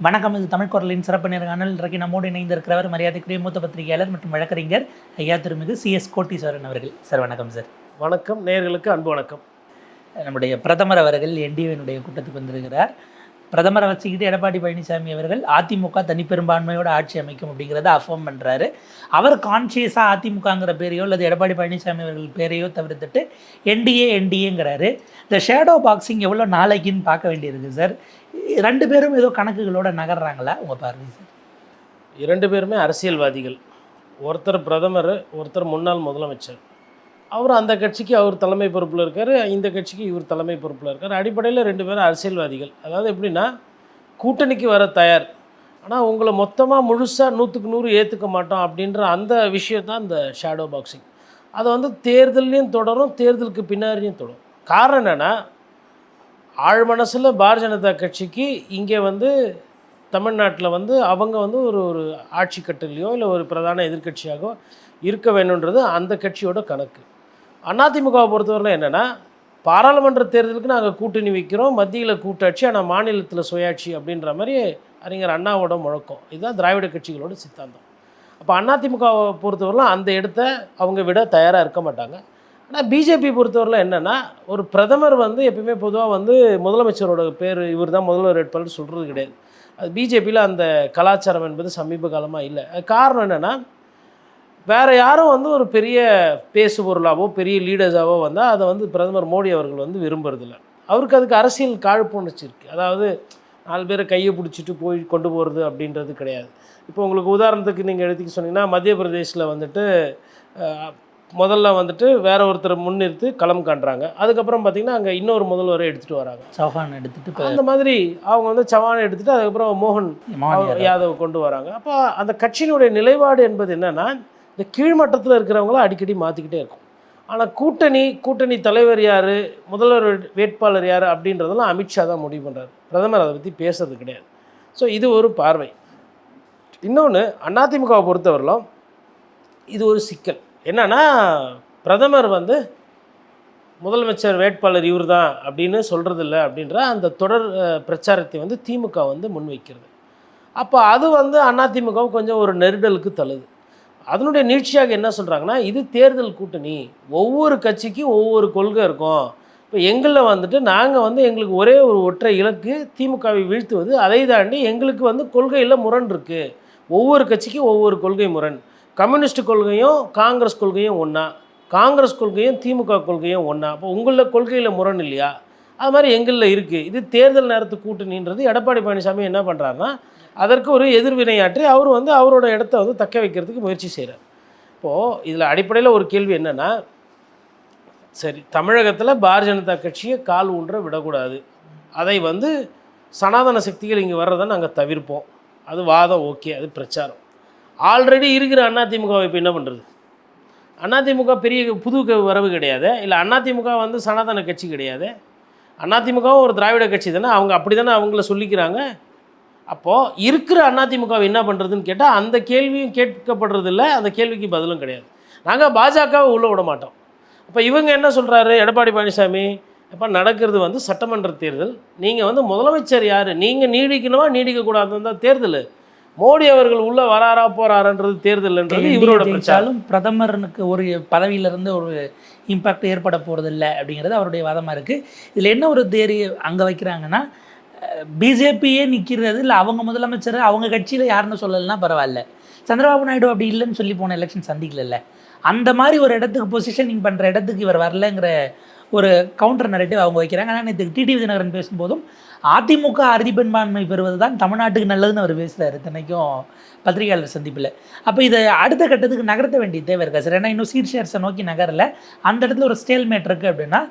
வணக்கம். இது தமிழ் குரலின் சிறப்பு நேர்காணல். இன்றைக்கு நம்மோடு இணைந்திருக்கிறவர் மரியாதைக்குரிய மூத்த பத்திரிகையாளர் மற்றும் வழக்கறிஞர் ஐயா திருமிகு CS கோட்டீஸ்வரன் அவர்கள். சார் வணக்கம். சார் வணக்கம். நேயர்களுக்கு அன்பு வணக்கம். நம்முடைய பிரதமர் அவர்கள் NDAவினுடைய கூட்டத்துக்கு வந்திருக்கிறார். பிரதமரை வச்சுக்கிட்டு எடப்பாடி பழனிசாமி அவர்கள் அதிமுக தனிப்பெரும்பான்மையோட ஆட்சி அமைக்கும் அப்படிங்கிறத அஃபர்ம் பண்ணுறாரு. அவர் கான்ஷியஸாக அதிமுகங்கிற பேரையோ அல்லது எடப்பாடி பழனிசாமி அவர்கள் பேரையோ தவிர்த்துட்டு NDAங்கிறாரு. இந்த ஷேடோ பாக்ஸிங் எவ்வளோ நாளைக்குன்னு பார்க்க வேண்டியிருக்கு சார். ரெண்டு பேரும் ஏதோ கணக்குகளோட நகர்றாங்களா உங்கள் பார்வை சார்? இரண்டு பேருமே அரசியல்வாதிகள். ஒருத்தர் பிரதமர், ஒருத்தர் முன்னாள் முதலமைச்சர். அவர் அந்த கட்சிக்கு அவர் தலைமை பொறுப்பில் இருக்கார், இந்த கட்சிக்கு இவர் தலைமை பொறுப்பில் இருக்கார். அடிப்படையில் ரெண்டு பேரும் அரசியல்வாதிகள். அதாவது எப்படின்னா, கூட்டணிக்கு வர தயார், ஆனால் உங்களை மொத்தமாக முழுசாக 100க்கு 100 ஏற்றுக்க மாட்டோம் அப்படின்ற அந்த விஷயத்தான் இந்த ஷேடோ பாக்ஸிங். அதை வந்து தேர்தலையும் தொடரும், தேர்தலுக்கு பின்னாடியும் தொடரும். காரணம் என்னென்னா, ஆழ் மனசில் பாரதிய ஜனதா கட்சிக்கு இங்கே வந்து தமிழ்நாட்டில் வந்து அவங்க வந்து ஒரு ஆட்சி கட்டலையோ இல்லை ஒரு பிரதான எதிர்க்கட்சியாகவோ இருக்க வேணுன்றது அந்த கட்சியோட கணக்கு. அதிமுகவை பொறுத்தவரையில் என்னென்னா, பாராளுமன்ற தேர்தலுக்கு நாங்கள் கூட்டணி வைக்கிறோம், மத்தியில் கூட்டாட்சி, ஆனால் மாநிலத்தில் சுயாட்சி அப்படின்ற மாதிரி அறிஞர் அண்ணாவோட முழக்கம். இதுதான் திராவிட கட்சிகளோட சித்தாந்தம். அப்போ அதிமுகவை பொறுத்தவரையில் அந்த இடத்த அவங்க விட தயாராக இருக்க மாட்டாங்க. ஆனால் பிஜேபி பொறுத்தவரையில் என்னென்னா, ஒரு பிரதமர் வந்து எப்பயுமே பொதுவாக வந்து முதலமைச்சரோட பேர் இவர் தான் முதல்வர் வேட்பாளர் சொல்கிறது கிடையாது. அது பிஜேபியில் அந்த கலாச்சாரம் என்பது சமீப காலமாக இல்லை. அது காரணம் என்னென்னா, வேறு யாரும் வந்து ஒரு பெரிய பேசுபொருளாவோ பெரிய லீடர்ஸாவோ வந்தால் அதை வந்து பிரதமர் மோடி அவர்கள் வந்து விரும்புறதில்ல. அவருக்கு அதுக்கு அரசியல் காழ்ப்புணர்ச்சி இருக்குது. அதாவது 4 பேரை கையை பிடிச்சிட்டு போய் கொண்டு போகிறது அப்படின்றது கிடையாது. இப்போ உங்களுக்கு உதாரணத்துக்கு நீங்கள் எடுத்துக்க சொன்னீங்கன்னா, மத்திய பிரதேசில் வந்துட்டு முதல்ல வந்துட்டு வேற ஒருத்தர் முன்னிறுத்து களம் காண்றாங்க. அதுக்கப்புறம் பார்த்திங்கன்னா அங்கே இன்னொரு முதல்வரை எடுத்துகிட்டு வராங்க, சௌஹான் எடுத்துகிட்டு. அந்த மாதிரி அவங்க வந்து சவானை எடுத்துகிட்டு அதுக்கப்புறம் மோகன் யாதவ் கொண்டு வராங்க. அப்போ அந்த கட்சியினுடைய நிலைப்பாடு என்பது என்னென்னா, இந்த கீழ்மட்டத்தில் இருக்கிறவங்கள அடிக்கடி மாற்றிக்கிட்டே இருக்கும். ஆனால் கூட்டணி தலைவர் யார், முதல்வர் வேட்பாளர் யார் அப்படின்றதெல்லாம் அமித்ஷா தான் முடிவு பண்ணுறாரு. பிரதமர் அதை பற்றி பேசுறது கிடையாது. ஸோ இது ஒரு பார்வை. இன்னொன்று, அதிமுகவை பொறுத்தவரையிலும் இது ஒரு சிக்கல் என்னன்னா, பிரதமர் வந்து முதலமைச்சர் வேட்பாளர் இவர் தான் அப்படின்னு சொல்கிறதில்ல அப்படின்ற அந்த தொடர் பிரச்சாரத்தை வந்து திமுக வந்து முன்வைக்கிறது. அப்போ அது வந்து அதிமுக கொஞ்சம் ஒரு நெருடலுக்கு தள்ளுது. அதனுடைய நீட்சியாக என்ன சொல்கிறாங்கன்னா, இது தேர்தல் கூட்டணி, ஒவ்வொரு கட்சிக்கும் ஒவ்வொரு கொள்கை இருக்கும். இப்போ எங்களில் வந்துட்டு நாங்கள் வந்து எங்களுக்கு ஒரே ஒரு ஒற்றை இலக்கு திமுகவை வீழ்த்துவது. அதை தாண்டி எங்களுக்கு வந்து கொள்கையில் முரண் இருக்குது. ஒவ்வொரு கட்சிக்கும் ஒவ்வொரு கொள்கை முரண். கம்யூனிஸ்ட் கொள்கையும் காங்கிரஸ் கொள்கையும் ஒன்றா, காங்கிரஸ் கொள்கையும் திமுக கொள்கையும் ஒன்றா. அப்போ உங்களில் கொள்கையில் முரண் இல்லையா? அது மாதிரி எங்களில் இருக்குது. இது தேர்தல் நேரத்து கூட்டணின்றது எடப்பாடி பழனிசாமி என்ன பண்ணுறாருன்னா, அதற்கு ஒரு எதிர்வினையாற்றி அவர் வந்து அவரோட இடத்த வந்து தக்க வைக்கிறதுக்கு முயற்சி செய்கிறார். இப்போது இதில் அடிப்படையில் ஒரு கேள்வி என்னென்னா, சரி, தமிழகத்தில் பாரதிய ஜனதா கட்சியை கால் ஊன்ற விடக்கூடாது, அதை வந்து சனாதன சக்திகள் இங்கே வர்றதை நாங்கள் தவிர்ப்போம், அது வாதம் ஓகே, அது பிரச்சாரம். ஆல்ரெடி இருக்கிற அதிமுகவை இப்போ என்ன பண்ணுறது? அதிமுக பெரிய புது வரவு கிடையாது, இல்லை அதிமுக வந்து சனாதன கட்சி கிடையாது, அதிமுகவும் ஒரு திராவிட கட்சி தானே, அவங்க அப்படி தானே அவங்கள சொல்லிக்கிறாங்க. அப்போது இருக்கிற அதிமுகவை என்ன பண்ணுறதுன்னு கேட்டால் அந்த கேள்வியும் கேட்கப்படுறதில்ல, அந்த கேள்விக்கு பதிலும் கிடையாது. நாங்கள் பாஜகவை உள்ளே விட மாட்டோம். அப்போ இவங்க என்ன சொல்கிறாரு எடப்பாடி பழனிசாமி, அப்போ நடக்கிறது வந்து சட்டமன்ற தேர்தல், நீங்கள் வந்து முதலமைச்சர் யார், நீங்கள் நீடிக்கணுமா நீடிக்கக்கூடாதுன்னு தான் தேர்தல். மோடி அவர்கள் உள்ளே வராரா போகிறாருன்றது தேர்தல்ன்றது இவரோட பிரச்சாரம். பிரதமருக்கு ஒரு பதவியிலிருந்து ஒரு இம்பாக்ட் ஏற்பட போகிறதில்ல அப்படிங்கிறது அவருடைய வாதமாக இருக்குது. இதில் என்ன ஒரு தேரி அங்கே வைக்கிறாங்கன்னா, பிஜேபியே நிற்கிறது இல்லை, அவங்க முதலமைச்சர் அவங்க கட்சியில் யாருன்னு சொல்லலைன்னா பரவாயில்ல, சந்திரபாபு நாயுடு அப்படி இல்லைன்னு சொல்லி போன எலெக்ஷன் சந்திக்கல, அந்த மாதிரி ஒரு இடத்துக்கு பொசிஷனிங் பண்ணுற இடத்துக்கு இவர் வரலங்கிற ஒரு கவுண்டர் நரேட்டிவ் அவங்க வைக்கிறாங்க. ஆனால் நேற்று டிடிவி தினகரன் பேசும்போதும் அதிமுக அறுதிப்பெரும்பான்மை பெறுவது தான் தமிழ்நாட்டுக்கு நல்லதுன்னு அவர் பேசுகிறார் இத்தனைக்கும் பத்திரிகையாளர் சந்திப்பில். அப்போ இதை அடுத்த கட்டத்துக்கு நகர்த்த வேண்டிய தேவை இருக்கா சார்? ஏன்னா இன்னும் சீட் ஷேர்ஸை நோக்கி நகரலை, அந்த இடத்துல ஒரு ஸ்டேல்மேட் இருக்குது அப்படின்னா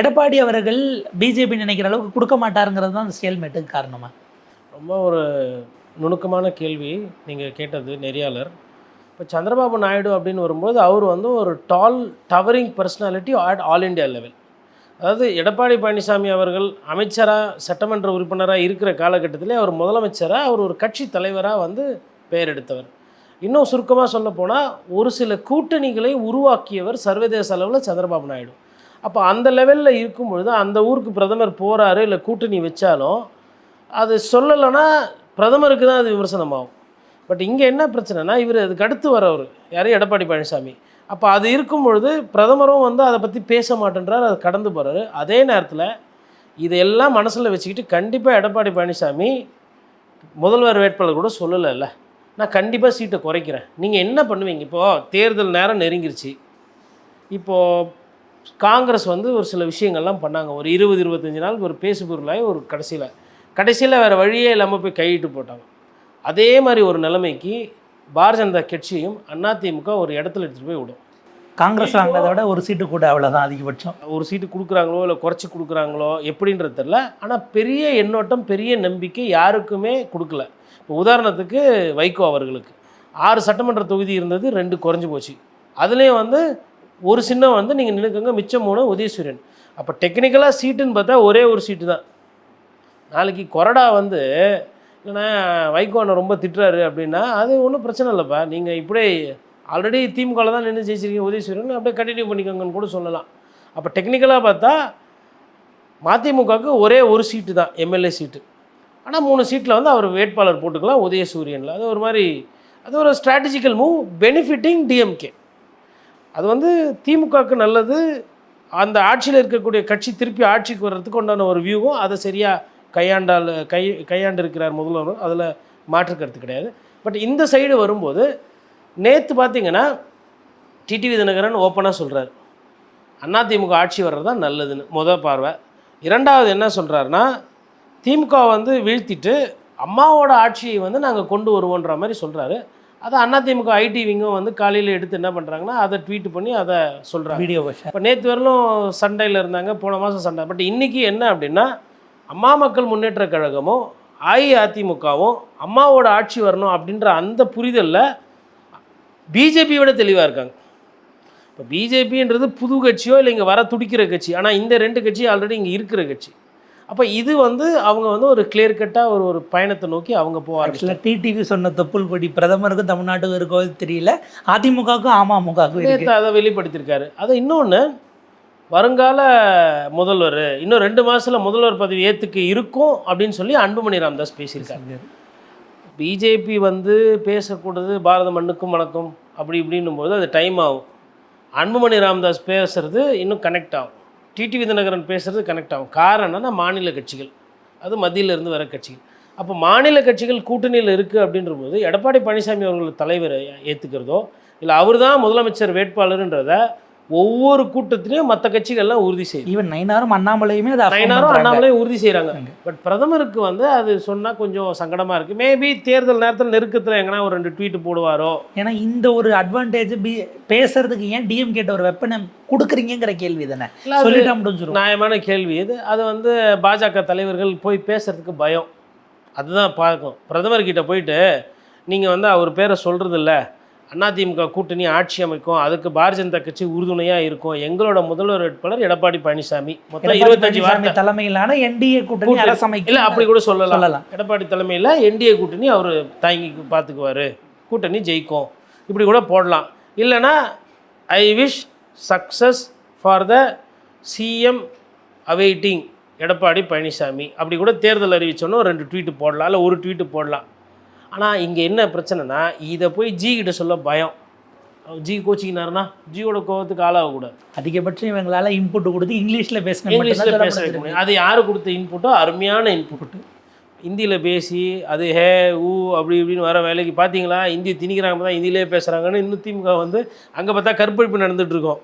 எடப்பாடி அவர்கள் பிஜேபி நினைக்கிற அளவுக்கு கொடுக்க மாட்டாருங்கிறது தான் அந்த ஸ்டேல்மேட்டுக்கு காரணமாக. ரொம்ப ஒரு நுணுக்கமான கேள்வி நீங்கள் கேட்டது நெறியாளர். இப்போ சந்திரபாபு நாயுடு அப்படின்னு வரும்போது அவர் வந்து ஒரு towering personality at all India level. அதாவது எடப்பாடி பழனிசாமி அவர்கள் அமைச்சராக சட்டமன்ற உறுப்பினராக இருக்கிற காலகட்டத்திலே அவர் முதலமைச்சராக அவர் ஒரு கட்சி தலைவராக வந்து பெயர் எடுத்தவர். இன்னும் சுருக்கமாக சொல்லப்போனால் ஒரு சில கூட்டணிகளை உருவாக்கியவர் சர்வதேச அளவில் சந்திரபாபு நாயுடு. அப்போ அந்த லெவலில் இருக்கும் பொழுது அந்த ஊருக்கு பிரதமர் போகிறாரு இல்லை கூட்டணி வச்சாலும் அது சொல்லலைன்னா பிரதமருக்கு தான் அது விமர்சனமாகும். பட் இங்கே என்ன பிரச்சனைனா, இவர் அதுக்கு அடுத்து வரவர் யார், எடப்பாடி பழனிசாமி. அப்போ அது இருக்கும் பொழுது பிரதமரும் வந்து அதை பற்றி பேச மாட்டேன்றார், அதை கடந்து போகிறாரு. அதே நேரத்தில் இதையெல்லாம் மனசில் வச்சுக்கிட்டு கண்டிப்பாக எடப்பாடி பழனிசாமி முதல்வர் வேட்பாளர் கூட சொல்லலைல்ல, நான் கண்டிப்பாக சீட்டை குறைக்கிறேன். நீங்கள் என்ன பண்ணுவீங்க? இப்போது தேர்தல் நேரம் நெருங்கிருச்சு. இப்போது காங்கிரஸ் வந்து ஒரு சில விஷயங்கள்லாம் பண்ணாங்க. ஒரு 20-25 நாள் ஒரு பேசுபொருளாகி ஒரு கடைசியில் வேறு வழியே இல்லாமல் போய் கையிட்டு போட்டாங்க. அதே மாதிரி ஒரு நிலைமைக்கு பாரதிய ஜனதா கட்சியும் அதிமுக ஒரு இடத்துல எடுத்துகிட்டு போய் விடும். காங்கிரஸ் வாங்கினதை விட ஒரு சீட்டு கூட அவ்வளோதான் அதிகபட்சம். ஒரு சீட்டு கொடுக்குறாங்களோ இல்லை குறைச்சி கொடுக்குறாங்களோ எப்படின்றது தெரில. ஆனால் பெரிய எண்ணோட்டம், பெரிய நம்பிக்கை யாருக்குமே கொடுக்கல. இப்போ உதாரணத்துக்கு வைகோ அவர்களுக்கு 6 சட்டமன்ற தொகுதி இருந்தது, 2 குறைஞ்சி போச்சு. அதுலேயும் வந்து ஒரு சின்னம் வந்து நீங்கள் நினைக்குங்க, மிச்சம் 3 உதயசூரியன். அப்போ டெக்னிக்கலாக சீட்டுன்னு பார்த்தா ஒரே ஒரு சீட்டு தான். நாளைக்கு கொறடா வந்து இல்லைன்னா வைகோனை ரொம்ப திட்டுறாரு அப்படின்னா அது ஒன்றும் பிரச்சனை இல்லைப்பா, நீங்கள் இப்படியே ஆல்ரெடி திமுகவில் தான் நின்று ஜெயிச்சிருக்கீங்க உதயசூரியன், அப்படியே கண்டினியூ பண்ணிக்கோங்கன்னு கூட சொல்லலாம். அப்போ டெக்னிக்கலாக பார்த்தா மதிமுகவுக்கு ஒரே ஒரு சீட்டு தான், எம்எல்ஏ சீட்டு. ஆனால் 3 சீட்டில் வந்து அவர் வேட்பாளர் போட்டுக்கலாம் உதயசூரியனில். அது ஒரு மாதிரி, அது ஒரு ஸ்ட்ராட்டஜிக்கல் மூவ், பெனிஃபிட்டிங் டிஎம்கே. அது வந்து திமுகவுக்கு நல்லது. அந்த ஆட்சியில் இருக்கக்கூடிய கட்சி திருப்பி ஆட்சிக்கு வர்றதுக்கு உண்டான ஒரு வியூவும் அதை சரியாக கையாண்டு இருக்கிறார் முதல்வர், அதில் மாற்று கருத்து கிடையாது. பட் இந்த சைடு வரும்போது நேற்று பார்த்திங்கன்னா டிடிவி தினகரன் ஓப்பனாக சொல்கிறார் அதிமுக ஆட்சி வர்றது தான் நல்லதுன்னு முதல் பார்வை. இரண்டாவது என்ன சொல்கிறாருன்னா, திமுக வந்து வீழ்த்திட்டு அம்மாவோட ஆட்சியை வந்து நாங்கள் கொண்டு வருவோன்ற மாதிரி சொல்கிறாரு. அதை அதிமுக ஐடி விங்கும் வந்து காலையில் எடுத்து என்ன பண்ணுறாங்கன்னா அதை ட்வீட் பண்ணி அதை சொல்கிறாங்க. வீடியோ இப்போ நேற்று வரலும் சண்டையில் இருந்தாங்க, போன மாதம் சண்டை. பட் இன்றைக்கி என்ன அப்படின்னா, அம்மா மக்கள் முன்னேற்ற கழகமும் அஇஅதிமுகவும் அம்மாவோட ஆட்சி வரணும் அப்படின்ற அந்த புரிதலில் பிஜேபியோட தெளிவாக இருக்காங்க. இப்போ பிஜேபின்றது புது கட்சியோ இல்லை இங்கே வர துடிக்கிற கட்சி, ஆனால் இந்த 2 கட்சி ஆல்ரெடி இங்கே இருக்கிற கட்சி. அப்போ இது வந்து அவங்க வந்து ஒரு கிளியர் கட்டாக ஒரு பயணத்தை நோக்கி அவங்க போவாங்க. டிடிவி சொன்ன தொப்புள் கொடி பிரதமருக்கும் தமிழ்நாட்டுக்கும் இருக்கோ தெரியல, அதிமுகவுக்கும் அமமுகவுக்கும் அதை வெளிப்படுத்தியிருக்காரு. அதை இன்னொன்று, வருங்கால முதல்வர் இன்னும் 2 மாதத்தில் முதல்வர் பதவி ஏற்றுக்கு இருக்கும் அப்படின்னு சொல்லி அன்புமணி ராமதாஸ் பேசியிருக்காங்க. பிஜேபி வந்து பேசக்கூடாது, பாரத மண்ணுக்கும் வணக்கம் அப்படி இப்படின்னும் போது அது டைம் ஆகும். அன்புமணி ராமதாஸ் பேசுகிறது இன்னும் கனெக்ட் ஆகும், டிடிவி தினகரன் பேசுகிறது கனெக்ட் ஆகும். காரணம்னா மாநில கட்சிகள், அது மத்தியிலிருந்து வர கட்சிகள். அப்போ மாநில கட்சிகள் கூட்டணியில் இருக்குது அப்படின்ற போது எடப்பாடி பழனிசாமி அவர்கள் தலைவரை ஏற்றுக்கிறதோ இல்லை அவர் தான் முதலமைச்சர் வேட்பாளருன்றதை ஒவ்வொரு கூட்டத்திலையும் மற்ற கட்சிகள்லாம் உறுதி செய்யும். ஈவன் நயினாரும் அண்ணாமலையுமே அண்ணாமலையும் உறுதி செய்கிறாங்க. பட் பிரதமருக்கு வந்து அது சொன்னால் கொஞ்சம் சங்கடமாக இருக்குது. மேபி தேர்தல் நேரத்தில் நெருக்கத்தில் எங்கன்னா ஒரு 2 ட்வீட் போடுவாரோ. ஏன்னா இந்த ஒரு அட்வான்டேஜ் பேசுறதுக்கு ஏன் டிஎம் கேட்ட ஒரு வெப்பனை கொடுக்குறீங்கிற கேள்வி தானே சொல்லிட்டா முடிஞ்சிடும். நியாயமான கேள்வி இது. அது வந்து பாஜக தலைவர்கள் போய் பேசுறதுக்கு பயம், அதுதான் பார்க்கும். பிரதமர்கிட்ட போயிட்டு நீங்கள் வந்து அவர் பேரை சொல்கிறது இல்லை, அதிமுக கூட்டணி ஆட்சி அமைக்கும், அதுக்கு பாரதிய ஜனதா கட்சி உறுதுணையாக இருக்கும், எங்களோட முதல்வர் வேட்பாளர் எடப்பாடி பழனிசாமி, மொத்தம் 25 வார்த்தை தலைமையிலான என்டிஏ கூட்டணி அரசமைக்கு இல்லை அப்படி கூட சொல்லலாம். எடப்பாடி தலைமையில் என்டிஏ கூட்டணி அவர் தாங்கி பார்த்துக்குவார், கூட்டணி ஜெயிக்கும், இப்படி கூட போடலாம். இல்லைனா I wish success for the CM awaiting Edappadi Palaniswami அப்படி கூட தேர்தல் அறிவிச்சோன்னா 2 ட்வீட்டு போடலாம், இல்லை ஒரு ட்வீட்டு போடலாம். ஆனால் இங்கே என்ன பிரச்சனைனா, இதை போய் ஜி கிட்ட சொல்ல பயம். ஜி கோச்சிக்கினாருன்னா ஜியோட கோவத்துக்கு ஆளாகக்கூடாது. அதிகபட்சம் இவங்களால் இன்புட் கொடுத்து இங்கிலீஷில் பேச வைக்கணும். அது யார் கொடுத்த இன்புட்டோ அருமையான இன்புட்டு, ஹிந்தியில் பேசி அது ஹே ஊ அப்படி இப்படின்னு வர வேலைக்கு பார்த்தீங்களா, ஹிந்தி திணிக்கிறாங்க தான் ஹிந்தியிலே பேசுகிறாங்கன்னு இன்னும் திமுக வந்து அங்கே பார்த்தா கற்பழிப்பு நடந்துகிட்ருக்கோம்.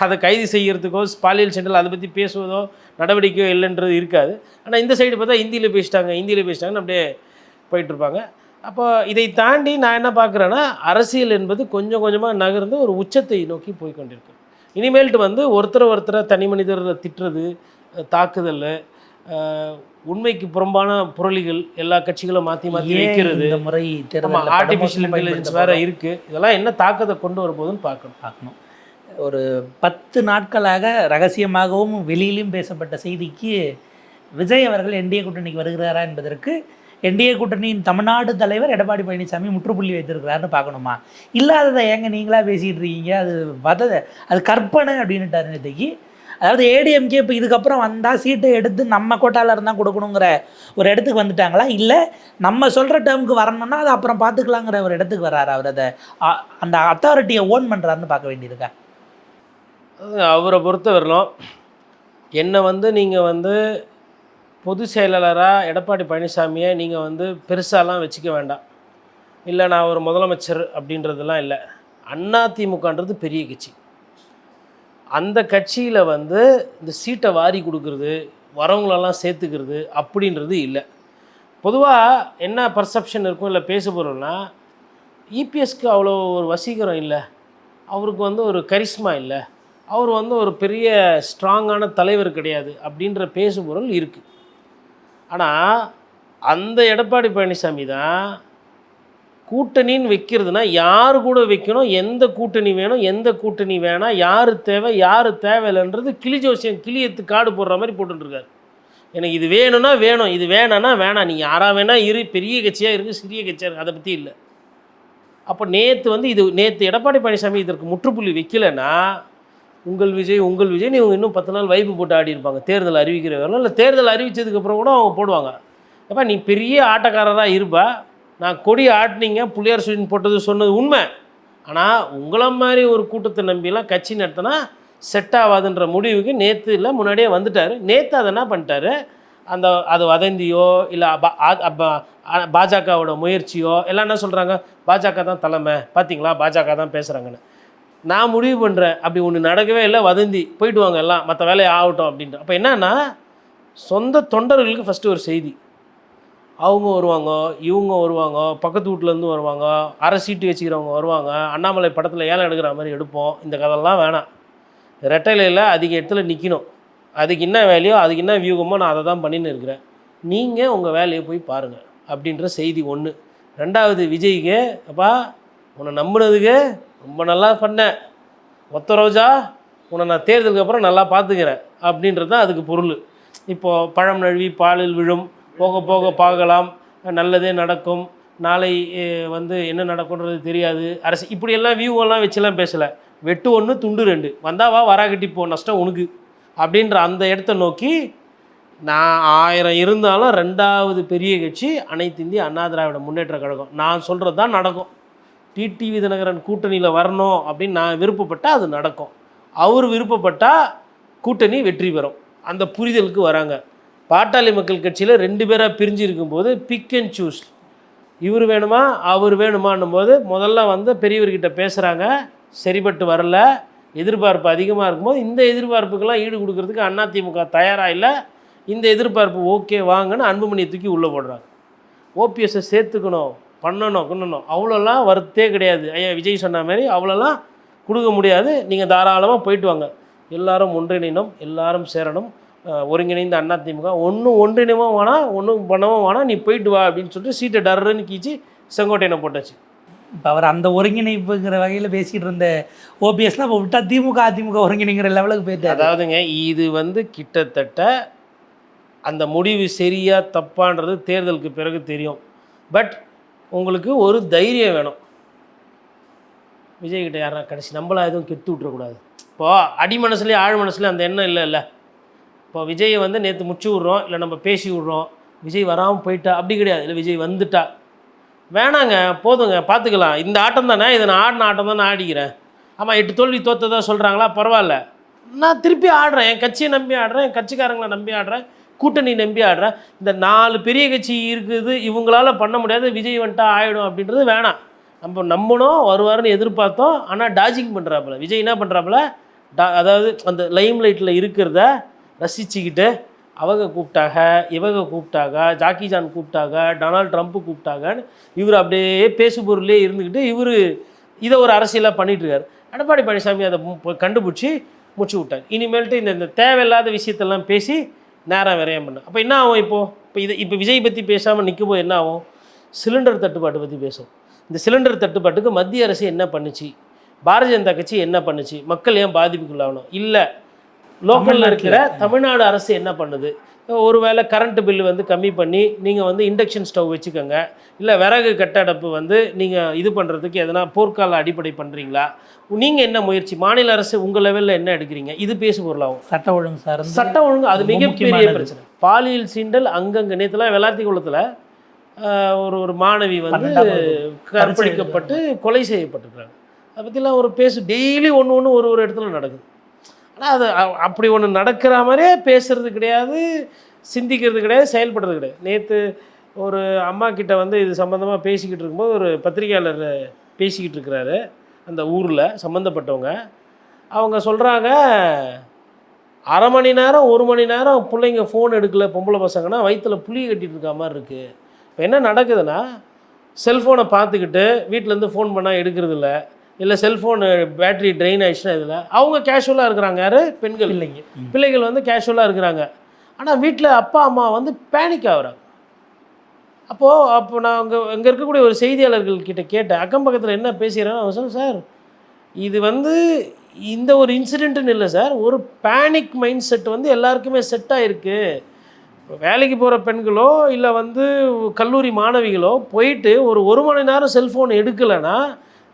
அதை கைது செய்கிறதுக்கோ பாலியல் சென்டரில் அதை பற்றி பேசுவதோ நடவடிக்கையோ இல்லைன்றது இருக்காது. ஆனால் இந்த சைடு பார்த்தா ஹிந்தியில் பேசிட்டாங்கன்னு அப்படியே போயிட்டுருப்பாங்க. அப்போ இதை தாண்டி நான் என்ன பார்க்குறேன்னா, அரசியல் என்பது கொஞ்சம் கொஞ்சமாக நகர்ந்து ஒரு உச்சத்தை நோக்கி போய்கொண்டிருக்கு. இனிமேல்ட்டு வந்து ஒருத்தரை தனி மனிதரை திட்டுறது, தாக்குதல், உண்மைக்கு புறம்பான புரளிகள் எல்லா கட்சிகளும் மாற்றி வைக்கிறது, இந்த முறை ஆர்டிஃபிஷியல் இன்டெலிஜென்ஸ் வேறு இருக்குது, இதெல்லாம் என்ன தாக்கத்தை கொண்டு வரப்போகுதுன்னு பார்க்கணும். ஒரு 10 நாட்களாக ரகசியமாகவும் வெளியிலும் பேசப்பட்ட செய்திக்கு விஜய் அவர்கள் என்டிஏ கூட்டணிக்கு வருகிறாரா என்பதற்கு என்டிஏ கூட்டணியின் தமிழ்நாடு தலைவர் எடப்பாடி பழனிசாமி முற்றுப்புள்ளி வைத்திருக்கிறாருன்னு பார்க்கணுமா? இல்லாததை ஏங்க நீங்களாக பேசிகிட்டு இருக்கீங்க, அது கற்பனை அப்படின்னுட்டார் நேற்றுக்கு. அதாவது ஏடிஎம்கே இப்போ இதுக்கப்புறம் வந்தால் சீட்டை எடுத்து நம்ம கோட்டாவில் இருந்தால் கொடுக்கணுங்கிற ஒரு இடத்துக்கு வந்துட்டாங்களா, இல்லை நம்ம சொல்கிற டேர்முக்கு வரணும்னா அது அப்புறம் பார்த்துக்கலாங்கிற ஒரு இடத்துக்கு வர்றாரு? அவர் அதை அந்த அத்தாரிட்டியை ஓன் பண்ணுறாருன்னு பார்க்க வேண்டியிருக்கா? அவரை பொறுத்த வரலாம் என்னை நீங்கள் பொதுச் செயலாளராக எடப்பாடி பழனிசாமியை நீங்கள் பெருசாலாம் வச்சுக்க வேண்டாம். இல்லை நான் ஒரு முதலமைச்சர் அப்படின்றதெல்லாம் இல்லை. அதிமுகன்றது பெரிய கட்சி. அந்த கட்சியில் இந்த சீட்டை வாரி கொடுக்கறது, வரவங்களெல்லாம் சேர்த்துக்கிறது அப்படின்றது இல்லை. பொதுவாக என்ன பர்செப்ஷன் இருக்கும் இல்லை பேச போகிறோம்னா, இபிஎஸ்க்கு அவ்வளோ ஒரு வசீகரம் இல்லை, அவருக்கு ஒரு கரிஸ்மா இல்லை, அவர் ஒரு பெரிய ஸ்ட்ராங்கான தலைவர் கிடையாது அப்படின்ற பேசுபொருள் இருக்குது. ஆனால் அந்த எடப்பாடி பழனிசாமி தான் கூட்டணின்னு வைக்கிறதுனா யார் கூட வைக்கணும், எந்த கூட்டணி வேணும், எந்த கூட்டணி வேணாம், யார் தேவை யார் தேவையில்லைன்றது கிளி ஜோசியம் கிளியத்து காடு போடுற மாதிரி போட்டுருக்காரு. எனக்கு இது வேணும்னா வேணும், இது வேணான்னா வேணாம், நீ யாராக வேணால் இரு, பெரிய கட்சியாக இருக்குது சிறிய கட்சியாக இருக்குது, அதை பற்றி இல்லை. அப்போ நேற்று எடப்பாடி பழனிசாமி இதற்கு முற்றுப்புள்ளி வைக்கலைன்னா உங்கள் விஜய் இவங்க இன்னும் 10 நாள் வைப்பு போட்டு ஆடி இருப்பாங்க. தேர்தல் அறிவிக்கிற வரலாம், இல்லை தேர்தல் அறிவித்ததுக்கப்புறம் கூட அவங்க போடுவாங்க. அப்போ நீ பெரிய ஆட்டக்காரராக இருப்பா, நான் கொடி ஆட்டினீங்க புள்ளியார் சுழின் போட்டது சொன்னது உண்மை. ஆனால் உங்களை மாதிரி ஒரு கூட்டத்தை நம்பிலாம் கட்சி நடத்தினா செட் ஆகாதுன்ற முடிவுக்கு நேற்று இல்லை முன்னாடியே வந்துட்டார். நேற்று அதை என்ன பண்ணிட்டாரு, அது வதந்தியோ இல்லை பாஜகவோட முயற்சியோ எல்லாம் என்ன சொல்கிறாங்க, பாஜக தான் தலைமை, பார்த்தீங்களா பாஜக தான் பேசுகிறாங்கன்னு. நான் முடிவு பண்ணுறேன், அப்படி ஒன்று நடக்கவே இல்லை, வதந்தி, போயிட்டு வாங்க எல்லாம் மற்ற வேலையை ஆகட்டும் அப்படின்ட்டு. அப்போ என்னன்னா சொந்த தொண்டர்களுக்கு ஃபஸ்ட்டு ஒரு செய்தி, அவங்க வருவாங்க, இவங்க வருவாங்க, பக்கத்து வீட்டிலேருந்து வருவாங்க, அரை சீட்டு வச்சுக்கிறவங்க வருவாங்க, அண்ணாமலை படத்தில் ஏலம் எடுக்கிற மாதிரி எடுப்போம், இந்த கதையெல்லாம் வேணாம், ரெட்டைலையில் அதிக இடத்துல நிற்கணும், அதுக்கு என்ன வேலையோ அதுக்கு என்ன வியூகமோ நான் அதை தான் பண்ணின்னு இருக்கிறேன், நீங்கள் உங்கள் வேலையை போய் பாருங்கள் அப்படின்ற செய்தி ஒன்று. ரெண்டாவது, விஜய்க்கு அப்பா உன்னை நம்பினதுக்கு ரொம்ப நல்லா பண்ணேன், ஒத்த ரோஜா உன்னை நான் தேர்தலுக்கு அப்புறம் நல்லா பார்த்துக்கிறேன் அப்படின்றது தான் அதுக்கு பொருள். இப்போது பழம் நழுவி பாலில் விழும், போக போக பார்க்கலாம், நல்லதே நடக்கும், நாளை என்ன நடக்கும்ன்றது தெரியாது, அரசு இப்படியெல்லாம் வியூவெல்லாம் வச்சுலாம் பேசலை. வெட்டு 1 துண்டு 2 வந்தாவா வராகட்டி போ, நஷ்டம் உனக்கு அப்படின்ற அந்த இடத்த நோக்கி நான் 1000 இருந்தாலும் 2வது பெரிய கட்சி அனைத்து இந்திய அண்ணா திராவிட முன்னேற்ற கழகம். நான் சொல்கிறது தான் நடக்கும். டிடிவி தினகரன் கூட்டணியில் வரணும் அப்படின்னு நான் விருப்பப்பட்டால் அது நடக்கும், அவர் விருப்பப்பட்டால் கூட்டணி வெற்றி பெறும். அந்த புரிதலுக்கு வராங்க. பாட்டாளி மக்கள் கட்சியில் 2 பேராக பிரிஞ்சு இருக்கும்போது பிக் அண்ட் சூஸ், இவர் வேணுமா அவர் வேணுமான்னும் போது முதல்ல பெரியவர்கிட்ட பேசுகிறாங்க, சரிபட்டு வரல, எதிர்பார்ப்பு அதிகமாக இருக்கும்போது இந்த எதிர்பார்ப்புக்கெல்லாம் ஈடு கொடுக்கறதுக்கு அதிமுக தயாராக இல்லை, இந்த எதிர்பார்ப்பு ஓகே வாங்கன்னு அன்புமணியை தூக்கி உள்ளே போடுறாங்க. ஓபிஎஸ்ஸை சேர்த்துக்கணும், பண்ணணும் அவ்வளோலாம் வருத்தே கிடையாது. ஐயா விஜய் சொன்ன மாதிரி அவ்வளோலாம் கொடுக்க முடியாது, நீங்கள் தாராளமாக போயிட்டு வாங்க, எல்லாரும் ஒன்றிணைணும், எல்லாரும் சேரணும், ஒருங்கிணைந்த அதிமுக, ஒன்றும் ஒன்றிணைவும் வேணாம் ஒன்றும் பண்ணவும் வேணாம், நீ போயிட்டு வா அப்படின்னு சொல்லிட்டு சீட்டை டர்ன்னு கீச்சு செங்கோட்டையனை போட்டாச்சு. இப்போ அவர் அந்த ஒருங்கிணைப்புங்கிற வகையில் பேசிகிட்டு இருந்த ஓபிஎஸ்லாம் இப்போ விட்டால் திமுக அதிமுக ஒருங்கிணைங்கிற லெவலுக்கு போயிட்டு. அதாவதுங்க இது கிட்டத்தட்ட அந்த முடிவு சரியா தப்பான்றது தேர்தலுக்கு பிறகு தெரியும். பட் உங்களுக்கு ஒரு தைரியம் வேணும். விஜய்கிட்ட யாரா கடைசி நம்மளா எதுவும் கெத்து விட்டுறக்கூடாது. இப்போது அடி மனசுலேயே ஆழ் மனசுலேயே அந்த எண்ணம் இல்லை. இப்போ விஜயை நேற்று முச்சு விட்றோம், இல்லை நம்ம பேசி விட்றோம், விஜய் வராமல் போயிட்டா அப்படி கிடையாது, இல்லை விஜய் வந்துட்டா வேணாங்க போதுங்க பார்த்துக்கலாம், இந்த ஆட்டம் தானே, இதை நான் ஆடின ஆட்டம் தான் நான் ஆடிக்கிறேன், ஆமாம் 8 தோல்வி தோற்றதா சொல்கிறாங்களா, பரவாயில்ல, நான் திருப்பி ஆடுறேன், என் கட்சியை நம்பி ஆடுறேன், என் கட்சிக்காரங்களை நம்பி ஆடுறேன், கூட்டணி நம்பி ஆடுறேன். இந்த 4 பெரிய கட்சி இருக்குது, இவங்களால பண்ண முடியாது, விஜய் வந்துட்டா ஆகிடும் அப்படின்றது வேணாம். நம்ம நம்பணும் வருவாருன்னு எதிர்பார்த்தோம். ஆனால் டாஜிங் பண்ணுறாப்புல விஜய் என்ன பண்ணுறாப்புல, அதாவது அந்த லைம் லைட்டில் இருக்கிறத ரசிச்சுக்கிட்டு அவங்க கூப்பிட்டாங்க, இவங்க கூப்பிட்டாங்க, ஜாக்கி ஜான் கூப்பிட்டாங்க, டொனால்ட் ட்ரம்ப்பு கூப்பிட்டாங்கன்னு இவர் அப்படியே பேசு பொருளே இருந்துக்கிட்டு இவர் இதை ஒரு அரசியலாக பண்ணிகிட்ருக்காரு. எடப்பாடி பழனிசாமி அதை கண்டுபிடிச்சி முடிச்சு விட்டார். இனிமேல்ட்டு இந்த தேவையில்லாத விஷயத்தெல்லாம் பேசி நேரம் விரயம் பண்ண. அப்போ என்ன ஆகும், இப்போ விஜய் பற்றி பேசாமல் நிற்கும்போது என்ன ஆகும், சிலிண்டர் தட்டுப்பாட்டை பற்றி பேசும். இந்த சிலிண்டர் தட்டுப்பாட்டுக்கு மத்திய அரசு என்ன பண்ணுச்சு, பாரதிய ஜனதா கட்சி என்ன பண்ணுச்சு, மக்கள் ஏன் பாதிப்புக்குள்ளாகணும், இல்லை லோக்கலில் இருக்கிற தமிழ்நாடு அரசு என்ன பண்ணுது, ஒரு வேளை கரண்ட் பில்லு வந்து கம்மி பண்ணி நீங்கள் வந்து இண்டக்ஷன் ஸ்டவ் வச்சுக்கோங்க, இல்லை விறகு கட்டடப்பு வந்து நீங்கள் இது பண்ணுறதுக்கு எதனா போர்க்கால அடிப்படை பண்ணுறீங்களா, நீங்கள் என்ன முயற்சி, மாநில அரசு உங்கள் லெவலில் என்ன எடுக்கிறீங்க, இது பேசு பொருளாகும். சட்ட ஒழுங்கு சார், சட்ட ஒழுங்கு அது மிகப்பெரிய பிரச்சனை. பாலியல் சீண்டல் அங்கங்கே நேற்றுலாம் வெள்ளாத்திக்குளத்தில் ஒரு மாணவி வந்து கற்பழிக்கப்பட்டு கொலை செய்யப்பட்டிருக்கிறாங்க. அதை பற்றிலாம் ஒரு டெய்லி ஒன்று ஒரு இடத்துல நடக்குது. ஆனால் அது அப்படி ஒன்று நடக்கிற மாதிரியே பேசுகிறது கிடையாது, சிந்திக்கிறது கிடையாது, செயல்படுறது கிடையாது. நேற்று ஒரு அம்மா கிட்ட வந்து இது சம்மந்தமாக பேசிக்கிட்டு இருக்கும்போது ஒரு பத்திரிகையாளர் பேசிக்கிட்டு இருக்கிறாரு, அந்த ஊரில் சம்மந்தப்பட்டவங்க. அவங்க சொல்கிறாங்க, அரை மணி நேரம் 1 மணி நேரம் பிள்ளைங்க ஃபோன் எடுக்கல, பொம்பளை பசங்கன்னா வயிற்றில் புளி கட்டிகிட்டு இருக்க மாதிரி இருக்குது. இப்போ என்ன நடக்குதுன்னா, செல்ஃபோனை பார்த்துக்கிட்டு வீட்டிலேருந்து ஃபோன் பண்ணால் எடுக்கிறதில்ல, இல்லை செல்ஃபோனு பேட்ரி ட்ரெயின் ஆகிடுச்சுன்னா இதில் அவங்க கேஷுவலாக இருக்கிறாங்க. யார்? பெண்கள். பிள்ளைகள் வந்து கேஷுவலாக இருக்கிறாங்க. ஆனால் வீட்டில் அப்பா அம்மா வந்து பேனிக் ஆகுறாங்க. அப்போ நான் இங்கே இருக்கக்கூடிய ஒரு செய்தியாளர்கள்கிட்ட கேட்டேன், அக்கம் பக்கத்தில் என்ன பேசுகிறேன்னு. அவங்க சொன்னேன், சார் இது வந்து இந்த ஒரு இன்சிடெண்ட்டுன்னு இல்லை சார், ஒரு பேனிக் மைண்ட் செட் வந்து எல்லாருக்குமே செட் ஆகிருக்கு. வேலைக்கு போகிற பெண்களோ இல்லை வந்து கல்லூரி மாணவிகளோ போயிட்டு ஒரு மணி நேரம் செல்ஃபோன் எடுக்கலைன்னா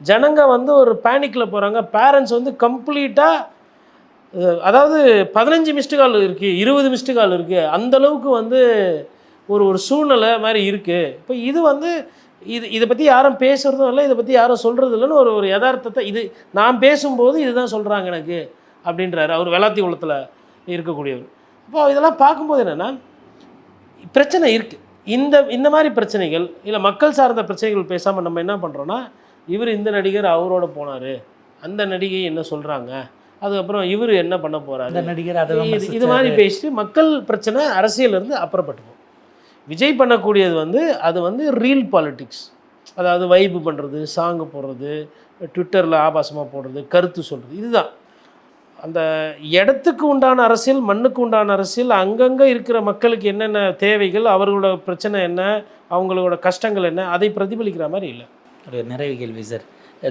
ஜனங்க வந்து ஒரு பேனிக்கில் போகிறாங்க. பேரண்ட்ஸ் வந்து கம்ப்ளீட்டாக, அதாவது 15 மிஸ்டு கால் இருக்குது, 20 மிஸ்டு கால் இருக்குது, அந்தளவுக்கு வந்து ஒரு சூழ்நிலை மாதிரி இருக்குது. இப்போ இது வந்து இதை பற்றி யாரும் பேசுகிறதும் இல்லை, இதை பற்றி யாரும் சொல்கிறது இல்லைன்னு ஒரு யதார்த்தத்தை இது நான் பேசும்போது இதுதான் சொல்கிறாங்க எனக்கு அப்படின்றாரு அவர் வெள்ளாத்திக்குளத்தில் இருக்கக்கூடியவர். இப்போ இதெல்லாம் பார்க்கும்போது என்னென்னா பிரச்சனை இருக்குது. இந்த மாதிரி பிரச்சனைகள் இல்லை மக்கள் சார்ந்த பிரச்சனைகள் பேசாமல் நம்ம என்ன பண்ணுறோன்னா, இவர் இந்த நடிகர் அவரோட போனார், அந்த நடிகை என்ன சொல்கிறாங்க, அதுக்கப்புறம் இவர் என்ன பண்ண போகிறாரு, அந்த நடிகர் இது மாதிரி பேசிட்டு மக்கள் பிரச்சனை அரசியலிருந்து அப்புறப்பட்டுக்கும். விஜய் பண்ணக்கூடியது வந்து அது வந்து ரீல் பாலிட்டிக்ஸ், அதாவது வைப்பு பண்ணுறது, சாங்கு போடுறது, ட்விட்டரில் ஆபாசமாக போடுறது, கருத்து சொல்கிறது, இதுதான் அந்த இடத்துக்கு உண்டான அரசியல், மண்ணுக்கு உண்டான அரசியல். அங்கங்கே இருக்கிற மக்களுக்கு என்னென்ன தேவைகள், அவர்களோட பிரச்சனை என்ன, அவங்களோட கஷ்டங்கள் என்ன, அதை பிரதிபலிக்கிற மாதிரி இல்லை. ஒரு நிறைவு கேள்வி சார்,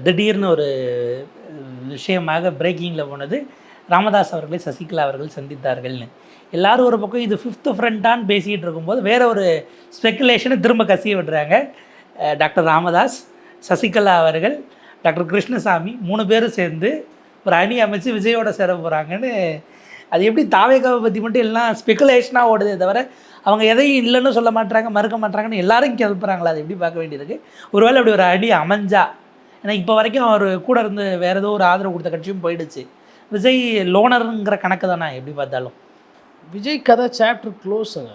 திடீர்னு ஒரு விஷயமாக பிரேக்கிங்கில் போனது, ராமதாஸ் அவர்களை சசிகலா அவர்கள் சந்தித்தார்கள்னு எல்லாரும் ஒரு பக்கம் இது 5th ஃப்ரண்டான்னு பேசிகிட்டு இருக்கும்போது வேறு ஒரு ஸ்பெக்குலேஷனை திரும்ப கசிய விடுறாங்க. டாக்டர் ராமதாஸ், சசிகலா அவர்கள், டாக்டர் கிருஷ்ணசாமி 3 பேரும் சேர்ந்து ஒரு அணி அமைச்சு விஜயோட சேர போகிறாங்கன்னு. அது எப்படி தாவேகாவை பற்றி மட்டும் எல்லாம் ஸ்பெக்குலேஷனாக ஓடுதே தவிர அவங்க எதையும் இல்லைன்னு சொல்ல மாட்டாங்க, மறுக்க மாட்டாங்கன்னு எல்லாரும் கிளப்புறாங்களா? அது எப்படி பார்க்க வேண்டியிருக்கு? ஒருவேளை அப்படி ஒரு அடி அமைஞ்சா, ஏன்னா இப்போ வரைக்கும் அவர் கூட இருந்து வேறு ஏதோ ஒரு ஆதரவு கொடுத்த கட்சியும் போயிடுச்சு, விஜய் லோனருங்கிற கணக்கு தானே எப்படி பார்த்தாலும். விஜய் கதை சாப்டர் க்ளோஸுங்க.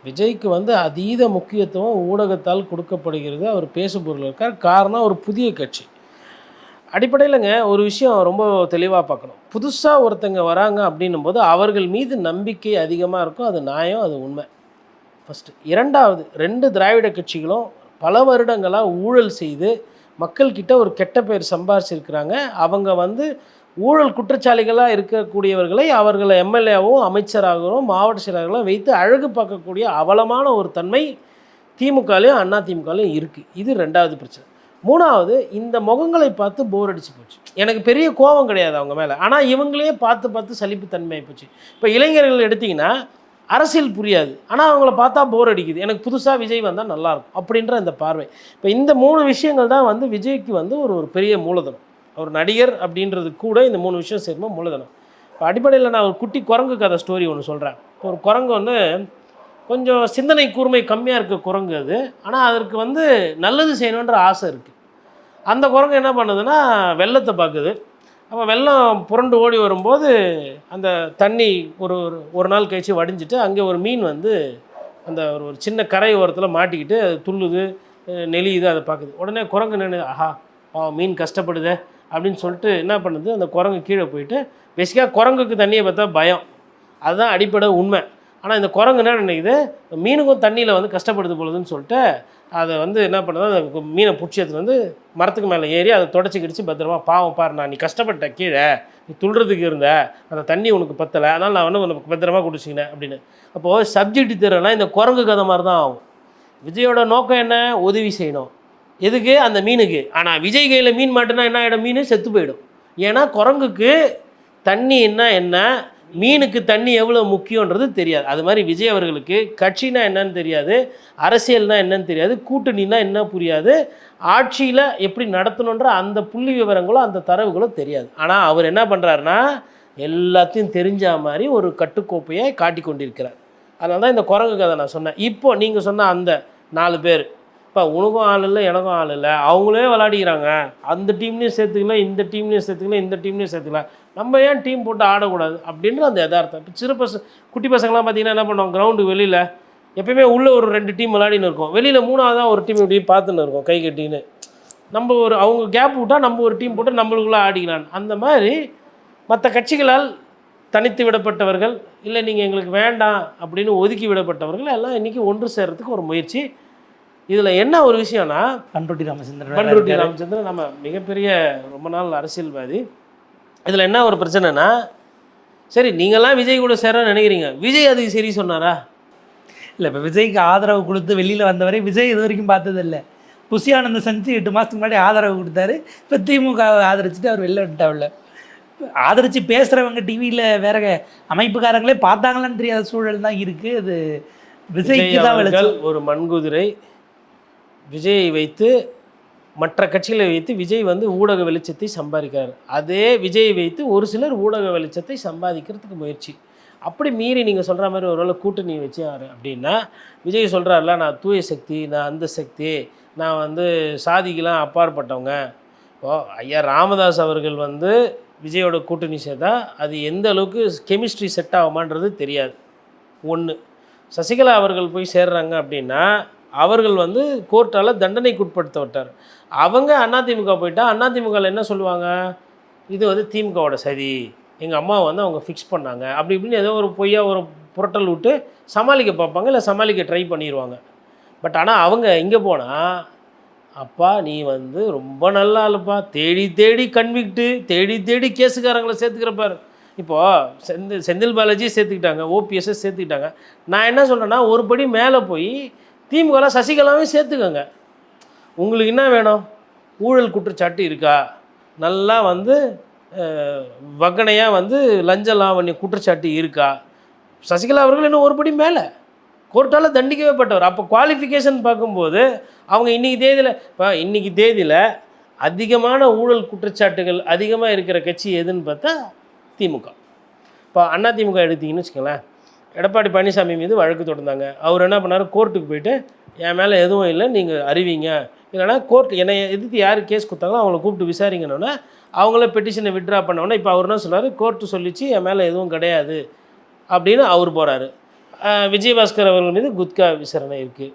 விஜய்க்கு வந்து அதீத முக்கியத்துவம் ஊடகத்தால் கொடுக்கப்படுகிறது. அவர் பேசுபொருள் இருக்கார். காரணம் ஒரு புதிய கட்சி. அடிப்படையிலங்க ஒரு விஷயம் ரொம்ப தெளிவாக பார்க்கணும். புதுசாக ஒருத்தங்க வராங்க அப்படின்னும் போது அவர்கள் மீது நம்பிக்கை அதிகமாக இருக்கும். அது நியாயம், அது உண்மை. ஃபஸ்ட்டு. 2வது, 2 திராவிட கட்சிகளும் பல வருடங்களாக ஊழல் செய்து மக்கள்கிட்ட ஒரு கெட்ட பெயர் சம்பாரிச்சிருக்கிறாங்க. அவங்க வந்து ஊழல் குற்றச்சாலிகளாக இருக்கக்கூடியவர்களை அவர்களை எம்எல்ஏவும் அமைச்சராகவும் மாவட்ட செயலாளர்களும் வைத்து அழகு பார்க்கக்கூடிய அவலமான ஒரு தன்மை திமுகலையும் அதிமுகலையும் இருக்குது. இது 2வது பிரச்சனை. 3வது, இந்த முகங்களை பார்த்து போர் அடிச்சு போச்சு. எனக்கு பெரிய கோபம் கிடையாது அவங்க மேலே, ஆனால் இவங்களே பார்த்து சலிப்பு தன்மை போச்சு. இப்போ இளைஞர்கள் எடுத்திங்கன்னா அரசியல் புரியாது, ஆனால் அவங்கள பார்த்தா போர் அடிக்குது, எனக்கு புதுசாக விஜய் வந்தால் நல்லாயிருக்கும் அப்படின்ற இந்த பார்வை. இப்போ இந்த 3 விஷயங்கள் தான் வந்து விஜய்க்கு வந்து ஒரு பெரிய மூலதனம். அவர் நடிகர் அப்படின்றது கூட இந்த 3 விஷயம் சேரும்போது மூலதனம். இப்போ அடிப்படையில் நான் ஒரு குட்டி குரங்கு கதை ஸ்டோரி ஒன்று சொல்கிறேன். ஒரு குரங்கு ஒன்று கொஞ்சம் சிந்தனை கூர்மை கம்மியாக இருக்க குரங்கு அது, ஆனால் அதற்கு வந்து நல்லது செய்யணுன்ற ஆசை இருக்குது. அந்த குரங்கு என்ன பண்ணுதுன்னா வெள்ளத்தை பார்க்குது. அப்போ வெள்ளம் புரண்டு ஓடி வரும்போது அந்த தண்ணி ஒரு நாள் கழிச்சு வடிஞ்சிட்டு அங்கே ஒரு மீன் வந்து அந்த ஒரு சின்ன கரை ஓரத்தில் மாட்டிக்கிட்டு அது துள்ளுது, நெளியுது, அதை பார்க்குது. உடனே குரங்கு நின்று, ஆஹா மீன் கஷ்டப்படுதே அப்படின்னு சொல்லிட்டு என்ன பண்ணுது, அந்த குரங்கு கீழே போயிட்டு, பேசிக்காக குரங்குக்கு தண்ணியை பார்த்தா பயம், அதுதான் அடிப்படை உண்மை. ஆனால் இந்த குரங்கு என்ன நினைக்குது, மீனுக்கும் தண்ணியில் வந்து கஷ்டப்படுது போகுதுன்னு சொல்லிட்டு அதை வந்து என்ன பண்ணுது, அந்த மீனை பிடிச்சி எடுத்துட்டு வந்து மரத்துக்கு மேலே ஏறி அதை தொடச்சி கிடிச்சு பத்திரமா, பாவம் பாரு, நான் நீ கஷ்டப்பட்ட கீழே நீ துள்ளுறதுக்கு இருந்த, அந்த தண்ணி உனக்கு பத்தலை, அதனால் நான் வந்து உனக்கு பத்திரமா குடிச்சிக்கினேன் அப்படின்னு. அப்போது சப்ஜெக்ட் தெரியலனா இந்த குரங்கு கதை மாதிரி தான் ஆகும். விஜயோட நோக்கம் என்ன, உதவி செய்யணும். எதுக்கு, அந்த மீனுக்கு. ஆனால் விஜய் கையில் மீன் மாட்டினா என்ன ஆகிடும், மீன் செத்து போயிடும். ஏன்னா குரங்குக்கு தண்ணி என்ன, மீனுக்கு தண்ணி எவ்வளோ முக்கியன்றது தெரியாது. அது மாதிரி விஜய் அவர்களுக்கு கட்சினா என்னன்னு தெரியாது, அரசியல்னா என்னன்னு தெரியாது, கூட்டணினா என்ன புரியாது, ஆட்சியில் எப்படி நடத்தணுன்ற அந்த புள்ளி விவரங்களோ அந்த தரவுகளோ தெரியாது. ஆனால் அவர் என்ன பண்ணுறாருன்னா எல்லாத்தையும் தெரிஞ்ச மாதிரி ஒரு கட்டுக்கோப்பையை காட்டி கொண்டிருக்கிறார். அதனால தான் இந்த குரங்கு கதை நான் சொன்னேன். இப்போ நீங்கள் சொன்ன அந்த 4 பேர், இப்போ உனக்கும் ஆள் இல்லை எனக்கும் ஆள் இல்லை, அவங்களே விளையாடிக்கிறாங்க, அந்த டீம்லேயும் சேர்த்துக்கல, இந்த டீம்லேயும் சேர்த்துக்கல, இந்த டீம்லேயும் சேர்த்துக்கல, நம்ம ஏன் டீம் போட்டு ஆடக்கூடாது அப்படின்ற அந்த யதார்த்தம். இப்போ சிறு குட்டி பசங்களாம் பார்த்தீங்கன்னா என்ன பண்ணுவாங்க, கிரவுண்டு வெளியில் எப்பயுமே உள்ளே ஒரு 2 டீம் விளையாடின்னு இருக்கும், வெளியில் 3ஆவதாக ஒரு டீம் இப்படி பார்த்துன்னு இருக்கும் கை கட்டின்னு. நம்ம ஒரு அவங்க கேப் விட்டால் நம்ம ஒரு டீம் போட்டு நம்மளுக்குள்ளே ஆடிக்கலான்னு. அந்த மாதிரி மற்ற கட்சிகளால் தனித்து விடப்பட்டவர்கள், இல்லை நீங்கள் எங்களுக்கு வேண்டாம் அப்படின்னு ஒதுக்கி விடப்பட்டவர்கள் எல்லாம் இன்றைக்கி ஒன்று சேர்கிறதுக்கு ஒரு முயற்சி. இதில் என்ன ஒரு விஷயம்னா, பண்ருட்டி ராமச்சந்திரன் நம்ம மிகப்பெரிய ரொம்ப நாள் அரசியல்வாதி. இதில் என்ன ஒரு பிரச்சனைனா, சரி நீங்கள்லாம் விஜய் கூட சேரன்னு நினைக்கிறீங்க, விஜய் அதுக்கு சரி சொன்னாரா? இல்லை, இப்போ விஜய்க்கு ஆதரவு கொடுத்து வெளியில் வந்தவரை விஜய் இது வரைக்கும் பார்த்ததில்லை. புஷி ஆனந்த் செஞ்சு 8 மாதத்துக்கு முன்னாடி ஆதரவு கொடுத்தாரு. இப்போ திமுக ஆதரிச்சுட்டு அவர் வெளில வந்துட்டாவில்ல. ஆதரித்து பேசுகிறவங்க டிவியில் வேற அமைப்புக்காரங்களே பார்த்தாங்களான்னு தெரியாத சூழல் தான் இருக்குது. அது விஜய்க்கு தான் விளைச்சல். ஒரு மண்குதிரை விஜயை வைத்து மற்ற கட்சிகளை வைத்து விஜய் வந்து ஊடக வெளிச்சத்தை சம்பாதிக்கிறார். அதே விஜயை வைத்து ஒரு சிலர் ஊடக வெளிச்சத்தை சம்பாதிக்கிறதுக்கு முயற்சி. அப்படி மீறி நீங்கள் சொல்கிற மாதிரி ஒரு வேளை கூட்டணி வச்சார் அப்படின்னா, விஜய் சொல்கிறாருல, நான் தூய சக்தி, நான் அந்த சக்தி, நான் வந்து சாதிக்கெலாம் அப்பாற்பட்டவங்க. இப்போது ஐயா ராமதாஸ் அவர்கள் வந்து விஜயோட கூட்டணி சேர்த்தா அது எந்த அளவுக்கு கெமிஸ்ட்ரி செட் ஆகுமான்றது தெரியாது. ஒன்று, சசிகலா அவர்கள் போய் சேர்றாங்க அப்படின்னா அவர்கள் வந்து கோர்ட்டால் தண்டனைக்கு உட்படுத்தப்பட்டார். அவங்க அதிமுக போயிட்டா அதிமுகவில் என்ன சொல்லுவாங்க, இது வந்து திமுகவோட சதி, எங்கள் அம்மாவை வந்து அவங்க ஃபிக்ஸ் பண்ணாங்க அப்படி இப்படின்னு ஏதோ ஒரு பொய்யா ஒரு புரட்டல் விட்டு சமாளிக்க பார்ப்பாங்க, இல்லை சமாளிக்க ட்ரை பண்ணிடுவாங்க. பட் ஆனால் அவங்க இங்கே போனால், அப்பா நீ வந்து ரொம்ப நல்லா இல்லைப்பா, தேடி தேடி கன்விக்ட்டு, தேடி தேடி கேஸுக்காரங்களை சேர்த்துக்கிறப்பார். இப்போது செந்தில் பாலாஜி சேர்த்துக்கிட்டாங்க, ஓபிஎஸ்ஸை சேர்த்துக்கிட்டாங்க. நான் என்ன சொல்கிறேன்னா, ஒரு படி மேலே போய் திமுகவில் சசிகலாவே சேர்த்துக்கோங்க. உங்களுக்கு என்ன வேணும், ஊழல் குற்றச்சாட்டு இருக்கா, நல்லா வந்து வக்கனையாக வந்து லஞ்ச லாவண்ய குற்றச்சாட்டு இருக்கா, சசிகலா அவர்கள் இன்னும் ஒரு படி மேலே கோர்ட்டால் தண்டிக்கவே பட்டவர். அப்போ குவாலிஃபிகேஷன் பார்க்கும்போது அவங்க இன்றைக்கி தேதியில் அதிகமான ஊழல் குற்றச்சாட்டுகள் அதிகமாக இருக்கிற கட்சி எதுன்னு பார்த்தா திமுக. இப்போ அதிமுக எடுத்திங்கன்னு வச்சுக்கோங்களேன், எடப்பாடி பழனிசாமி மீது வழக்கு தொடர்ந்தாங்க. அவர் என்ன பண்ணார், கோர்ட்டுக்கு போயிட்டு என் மேலே எதுவும் இல்லை நீங்கள் அறிவிங்க, இல்லைனா கோர்ட் என்னை எதிர்த்து யார் கேஸ் கொடுத்தாங்களோ அவங்கள கூப்பிட்டு விசாரிங்கன்னொன்னே அவங்களே பெட்டிஷனை விட்ரா பண்ணோன்னே இப்போ அவர் என்ன சொல்கிறார், கோர்ட்டு சொல்லிச்சு என் மேலே எதுவும் கிடையாது அப்படின்னு அவர் போகிறாரு. விஜயபாஸ்கர் அவர்கள் மீது குட்கா விசாரணை இருக்குது.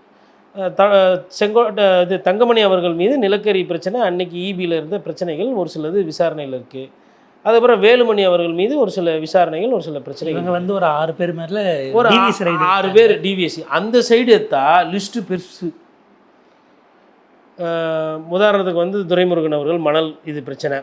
தங்கமணி அவர்கள் மீது நிலக்கரி பிரச்சனை, அன்னைக்கு ஈபியில் இருந்த பிரச்சனைகள் ஒரு சிலது விசாரணையில் இருக்குது. அதுக்கப்புறம் வேலுமணி அவர்கள் மீது ஒரு சில விசாரணைகள், ஒரு சில பிரச்சனைகள் வந்து ஒரு 6 பேர் மேலே ஒரு 6 பேர் டிவிஎஸ்சி. அந்த சைடு எடுத்தா லிஸ்ட்டு பெருசு. உதாரணத்துக்கு வந்து துரைமுருகன் அவர்கள் மணல் இது பிரச்சனை,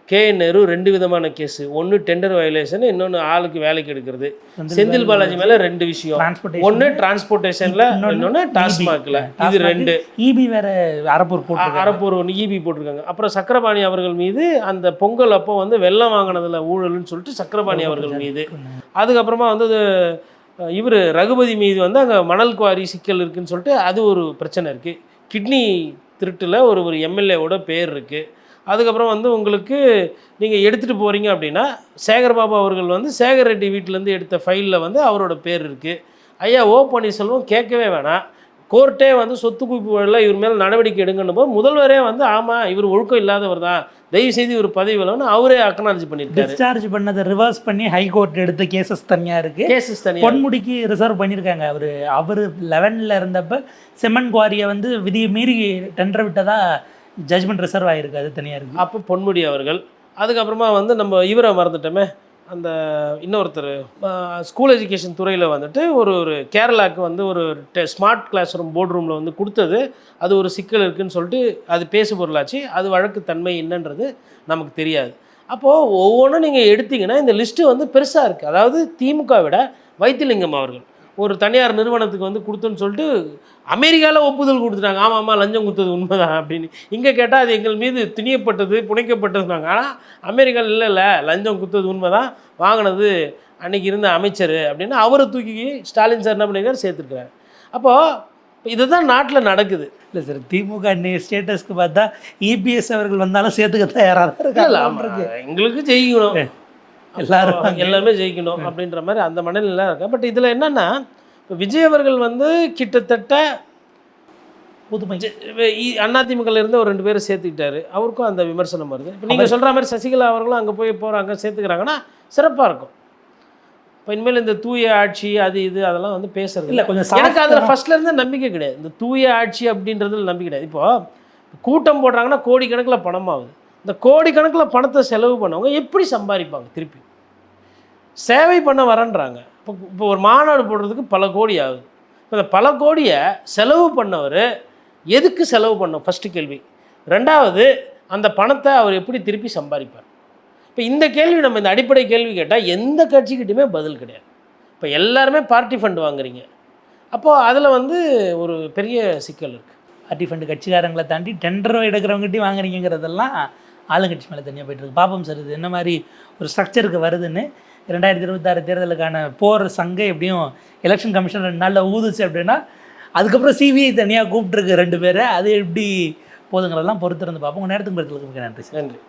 KN நேரு 2 விதமான கேஸு, ஒன்று டெண்டர் வயலேஷன், இன்னொன்று ஆளுக்கு வேலைக்கு எடுக்கிறது. செந்தில் பாலாஜி மேலே 2 விஷயம், ஒன்று டிரான்ஸ்போர்ட்டேஷனில், இன்னொன்று டாஸ்மாகில். இது 2 ஈபி வேறு அரப்பூர் ஒன்று ஈபி போட்டிருக்காங்க. அப்புறம் சக்கரபாணி அவர்கள் மீது அந்த பொங்கல் அப்போ வந்து வெள்ளம் வாங்கினதில் ஊழல்னு சொல்லிட்டு சக்கரபாணி அவர்கள் மீது. அதுக்கப்புறமா வந்து இவர் ரகுபதி மீது வந்து அங்கே மணல் குவாரி சிக்கல் இருக்குதுன்னு சொல்லிட்டு அது ஒரு பிரச்சனை இருக்குது. கிட்னி திருட்டில் ஒரு எம்எல்ஏவோட பேர் இருக்குது. அதுக்கப்புறம் வந்து உங்களுக்கு நீங்கள் எடுத்துகிட்டு போகிறீங்க அப்படின்னா, சேகர்பாபு அவர்கள் வந்து சேகர் ரெட்டி வீட்டிலேருந்து எடுத்த ஃபைலில் வந்து அவரோட பேர் இருக்குது. ஐயா ஓ பன்னீர்செல்வம் கேட்கவே வேணாம், கோர்ட்டே வந்து சொத்து குவிப்பு வழியில் இவர் மேலே நடவடிக்கை எடுங்கன்னு போது முதல்வரே வந்து ஆமாம் இவர் ஒழுக்கம் இல்லாதவர் தான், தயவுசெய்து இவர் பதவி விலன்னு அவரே அக்னாலஜ் பண்ணியிருக்காரு. டிஸ்சார்ஜ் பண்ணதை ரிவர்ஸ் பண்ணி ஹைகோர்ட் எடுத்த கேசஸ் தனியாக இருக்குது. கேசஸ் தனியாக பொன்முடிக்கு ரிசர்வ் பண்ணியிருக்காங்க. அவர் 11ல் இருந்தப்போ செம்மன் குவாரியை வந்து விதியை மீறி டெண்டர் விட்டதா ஜட்ஜ்மெண்ட் ரிசர்வ் ஆகிருக்கு, அது தனியாக இருக்குது. அப்போ பொன்முடி அவர்கள், அதுக்கப்புறமா வந்து நம்ம இவரை மறந்துட்டோமே, அந்த இன்னொருத்தர் ஸ்கூல் எஜுகேஷன் துறையில் வந்துட்டு ஒரு கேரளாவுக்கு வந்து ஒரு ஸ்மார்ட் கிளாஸ் ரூம் போர்டு ரூமில் வந்து கொடுத்தது, அது ஒரு சிக்கல் இருக்குதுன்னு சொல்லிட்டு அது பேசு பொருளாச்சு. அது வழக்கு தன்மை என்னன்றது நமக்கு தெரியாது. அப்போது ஒவ்வொன்றும் நீங்கள் எடுத்திங்கன்னா இந்த லிஸ்ட்டு வந்து பெருசாக இருக்குது. அதாவது திமுக விட வைத்திலிங்கம் அவர்கள் ஒரு தனியார் நிறுவனத்துக்கு வந்து கொடுத்தோன்னு சொல்லிட்டு அமெரிக்காவில் ஒப்புதல் கொடுத்துட்டாங்க. ஆமாம் லஞ்சம் கொடுத்தது உண்மைதான் அப்படின்னு. இங்கே கேட்டால் அது எங்கள் மீது திணியப்பட்டது புனைக்கப்பட்டதுனாங்க. ஆனால் அமெரிக்காவில் இல்லை லஞ்சம் கொடுத்தது உண்மை தான், வாங்கினது அன்றைக்கி இருந்த அமைச்சர் அப்படின்னு அவரை தூக்கி ஸ்டாலின் சார் என்ன பண்ணியிருக்காரு சேர்த்துருக்காரு. அப்போது இதுதான் நாட்டில் நடக்குது. இல்லை சார், திமுக ஸ்டேட்டஸ்க்கு பார்த்தா இபிஎஸ் அவர்கள் வந்தாலும் சேர்த்துக்க தயாராக இருக்காங்க. எங்களுக்கு ஜெயிக்கணும், எல்லாருமே ஜெயிக்கணும் அப்படின்ற மாதிரி அந்த மனநிலை இருக்கா. பட் இதில் என்னென்னா இப்போ விஜய் அவர்கள் வந்து கிட்டத்தட்ட புதுமை அதிமுகவில் இருந்து ஒரு 2 பேரை சேர்த்துக்கிட்டாரு. அவருக்கும் அந்த விமர்சனம் வருது. இப்போ நீங்கள் சொல்கிற மாதிரி சசிகலா அவர்களும் அங்கே போய் போகிறாங்க, சேர்த்துக்கிறாங்கன்னா சிறப்பாக இருக்கும். இப்போ இனிமேல் இந்த தூய ஆட்சி அது இது அதெல்லாம் வந்து பேசுறது இல்லை. கொஞ்சம் எனக்கு அதில் ஃபஸ்ட்லேருந்து நம்பிக்கை கிடையாது. இந்த தூய ஆட்சி அப்படின்றதுல நம்பிக்கை கிடையாது. இப்போது கூட்டம் போடுறாங்கன்னா கோடிக்கணக்கில் பணமாகுது. இந்த கோடிக்கணக்கில் பணத்தை செலவு பண்ணவங்க எப்படி சம்பாதிப்பாங்க? திருப்பி சேவை பண்ண வரேன்றாங்க. இப்போ ஒரு மாநாடு போடுறதுக்கு பல கோடி ஆகுது. இப்போ இந்த பல கோடியை செலவு பண்ணவர் எதுக்கு செலவு பண்ணோம்? ஃபஸ்ட்டு கேள்வி. 2வது, அந்த பணத்தை அவர் எப்படி திருப்பி சம்பாதிப்பார்? இப்போ இந்த கேள்வி நம்ம இந்த அடிப்படை கேள்வி கேட்டால் எந்த கட்சிக்கிட்டையுமே பதில் கிடையாது. இப்போ எல்லாருமே பார்ட்டி ஃபண்ட் வாங்குறீங்க. அப்போது அதில் வந்து ஒரு பெரிய சிக்கல் இருக்குது. பார்ட்டி ஃபண்டு கட்சிக்காரங்களை தாண்டி டெண்டர் எடுக்கிறவங்ககிட்டையும் வாங்குறீங்கிறதெல்லாம் ஆளுங்கட்சி மேலே தனியாக போய்ட்டுருக்கு. பார்ப்போம் சார் இது என்ன மாதிரி ஒரு ஸ்ட்ரக்சருக்கு வருதுன்னு. 2026 தேர்தலுக்கான போகிற சங்கம் எப்படியும் எலெக்ஷன் கமிஷன் 2 நாளில் ஊதுச்சு அப்படின்னா அதுக்கப்புறம் சிபிஐ தனியாக கூப்பிட்டுருக்கு 2 பேரை. அது எப்படி போதுங்கிறதெல்லாம் பொறுத்திருந்து பார்ப்போம். உங்கள் நேரத்துக்கு நன்றி சார். நன்றி.